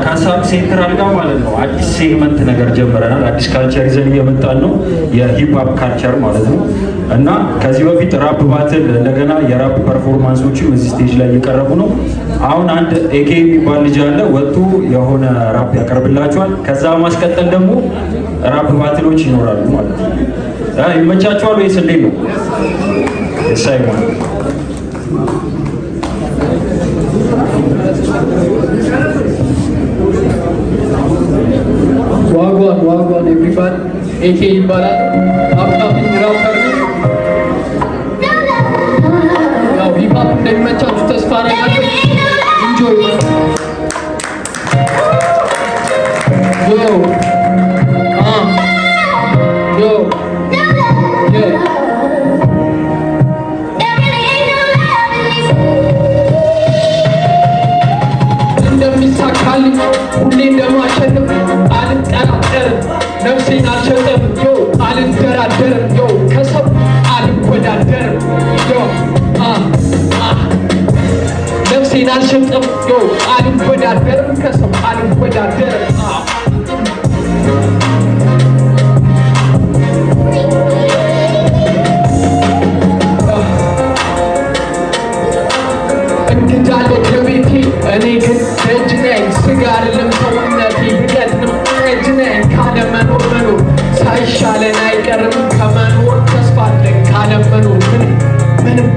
ካሳክ ሴንትራል ጋር ማለት ነው አዲስ ሴግመንት ነገር ጀምረናል። አዲስ ካልቸር ይዘን እየመጣን ነው፣ የሂፕ ሆፕ ካልቸር ማለት ነው። እና ከዚህ በፊት ራፕ ባትል እንደገና የራፕ ፐርፎርማንሶችም እዚህ ስቴጅ ላይ እየቀረቡ ነው። አሁን አንድ ኤኬ የሚባል ልጅ አለ፣ ወጥቶ የሆነ ራፕ ያቀርብላችኋል። ከዛ ማስቀጠል ደግሞ ራፕ ባትሎች ይኖራሉ ማለት ነው። ይመቻችኋል ወይስ እንዴት ነው? ሳይሆን ዋጓን ኤቭሪባዲ ኤኬ ይባላል። አፕታፕ ራፐር ያው ሂፕ ሆፕ እንደሚመቻችሁ ተስፋ አደርጋለሁ። ኢንጆይ እንደሚሳካልኝ ሁሌ እንደማሸንፍ አልጠራጠርም፣ ነፍሴን አልሸጥም፣ አልደራደርም፣ ከሰው አልወዳደርም፣ ነፍሴን አልሸጥም፣ አልወዳደርም፣ ከሰው አልወዳደርም። እንግዳለሁ ከቤቴ እኔ ግን ደጅ ነኝ፣ ስጋ አይደለም ሰውነቴ ቢገድንም ደጅ ነኝ። ካለመኖር መኖር ሳይሻለን አይቀርም፣ ከመኖር ተስፋ አለን ካለመኖር ምንም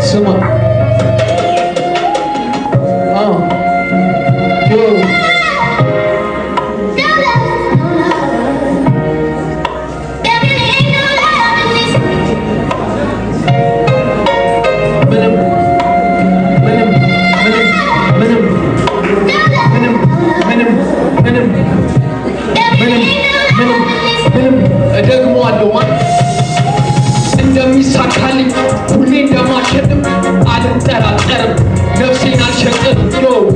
ስማ እደግመዋለሁ እንደሚሳካልኝ ሁሌ እንደማሸንፍ አልጠራጠርም፣ ነፍሴን አልሸጥም፣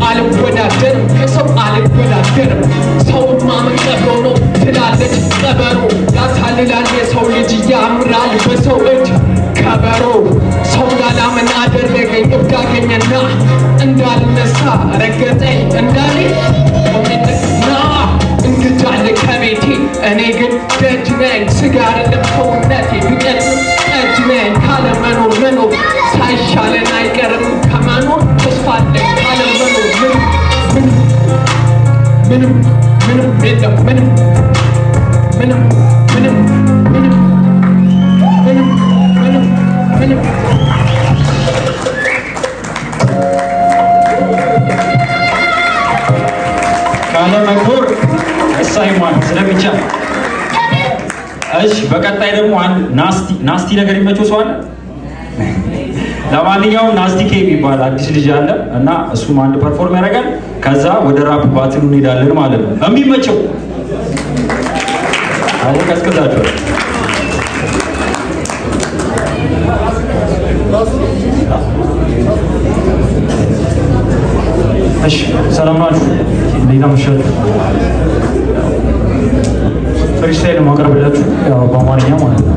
አልወዳደርም፣ ከሰው አልወዳደርም። ሰውን ማመን ቀብሮ ነው ትላለች ቀበሮ፣ ያታልላል የሰው ልጅ ያምራል በሰው እጅ ከበሮ። ሰው ላላምን አደረገኝ እብድ አገኘና እንዳልነሳ ረገጠኝ እንዳሌ ና እንግዳለ ከቤቴ እኔ ግን ደጅ ነኝ፣ ስጋ አይደለም ሰውነቴ ቢቀድም ጠጅ ነኝ። ካለመኖር መኖር ሳይሻለን አይቀርም፣ ከመኖር ተስፋ አለን ካለመኖር ምንም የለም ምንም ካለመኖር ሳይማን ስለሚቻል። እሺ በቀጣይ ደግሞ አንድ ናስቲ ነገር ይመቸው ሰው አለ። ለማንኛውም ናስቲኬ የሚባል አዲስ ልጅ አለ እና እሱም አንድ ፐርፎርም ያደርጋል። ከዛ ወደ ራፕ ባትሉ እንሄዳለን ማለት ነው። የሚመቸው አይ ቀዝቅዛችኋል። እሺ ሰላም ናችሁ? እንዴት አመሻችሁ? ፍሪስታይል ማቅረብላችሁ ያው በአማርኛ ማለት ነው።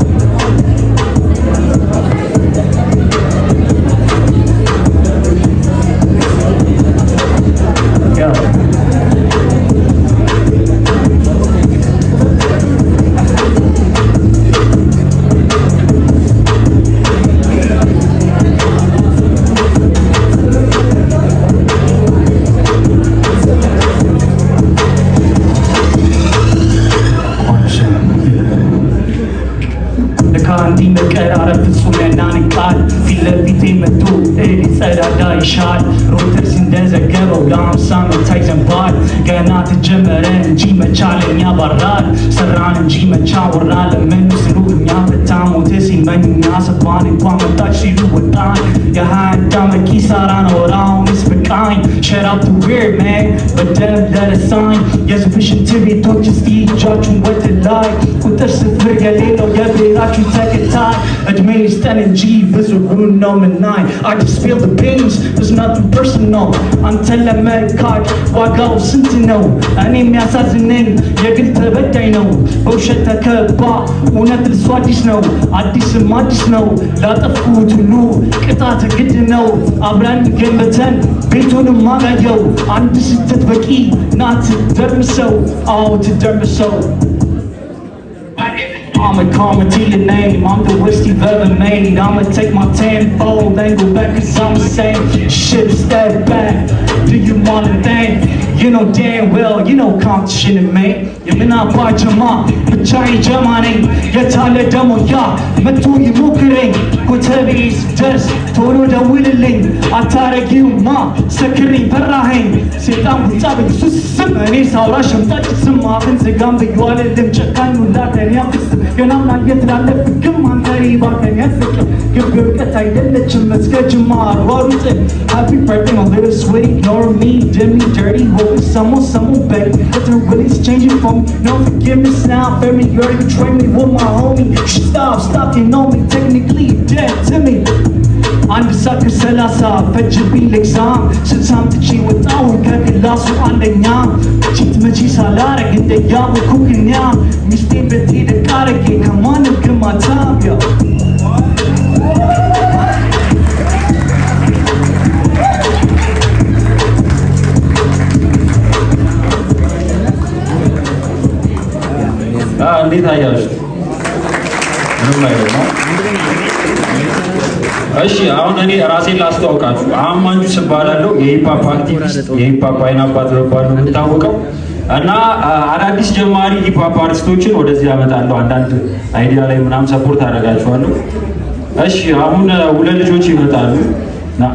መቀራረብ ፍጹም ያናንቃል። ፊት ለፊቴ መጥቶ ሊጸዳዳ ይሻል። ሮይተርስ እንደዘገበው ለ50 ዓመት ይዘንባል። ገና ተጀመረ እንጂ መቻለኛ ባራል። ሰራን እንጂ መቻ ወራ ለምን ስሉ እኛ ፈታ ሞት ሲመኝ እኛ ሰባን እንኳን መጣች ሲሉ ወጣን። የ21 ዓመት ኪሳራ ነው አሁንስ በቃኝ። Shut up to weird man በደም ለረሳኝ የስፔሽንት ቤቶች እስቲ እጃችሁን ወደ ላይ ቁጥር ስፍር የሌለው የብሔራችሁ ተከታይ እድሜ ይስጠን እንጂ ብዙ ነው ምናይ I just feel the pains there's nothing personal አንተ ለመካድ ዋጋው ስንት ነው? እኔ የሚያሳዝነኝ የግል ተበዳይ ነው። በውሸት ተከባ እውነት ልሷ አዲስ ነው። አዲስም አዲስ ነው። ላጠፉት ሁሉ ቅጣት ግድ ነው። አብረን ገንብተን ቤቱንም አጋየው። አንድ ስህተት በቂ ናት ደርምሰው። አዎ ትደርምሰው። I'ma call my to your name, I'm the worst you've ever made. I'ma take my tenfold and go back cause I'm the same. Should've stepped back, do you wanna think? You know damn well, you know competition in me. የምና ባጀማ ብቻዬ ጀማ ነኝ። የታለ ደሞ ያ መቶ ይሞክረኝ። ኮተቤ ስደርስ ቶሎ ደውልልኝ። አታረጊውማ ሰክሪኝ ፈራኸኝ። ሴጣን ቡጫ በኢየሱስ ስም እኔ ሳውራ ሸምጣጭ ስም አፍን ዝጋም ብየዋልልም። ጨካኙ ላከን ያፍስም ገና ማየት ላለፍግም አንተ ባከን ያስቅም። ግብ ርቀት አይደለችም መስገጅማ አሯሩጥ Happy birthday my little sweetie, ignore me, dim me dirty, hoping someone better. But the really's changing for me. No forgiveness now, fear me, you already betrayed me with my homie. Stop, you know me, technically you're dead to me. አንድ ሰዓት ከሰላሳ ፈጅብኝ ለኤግዛም ስንት ትቼ ወጣሁኝ ከክላሱ አንደኛ ቺት መቼ ሳላረግ እንደያወኩክኛ ሚስቴን ቤቴ ደቅ አረጌ ከማንም ግማታቢያ እንዴት አያችሁ? ምንም አይደለም። እሺ አሁን እኔ ራሴን ላስተዋውቃችሁ። አማንጁ እባላለሁ። የሂፕሆፕ አክቲቪስት፣ የሂፕሆፕ አይን አባት በመባል ነው የምታወቀው እና አዳዲስ ጀማሪ ሂፕሆፕ አርቲስቶችን ወደዚህ አመጣለሁ። አንዳንድ አይዲያ ላይ ምናምን ሰፖርት አደርጋችኋለሁ። እሺ አሁን ሁለት ልጆች ይመጣሉ። ና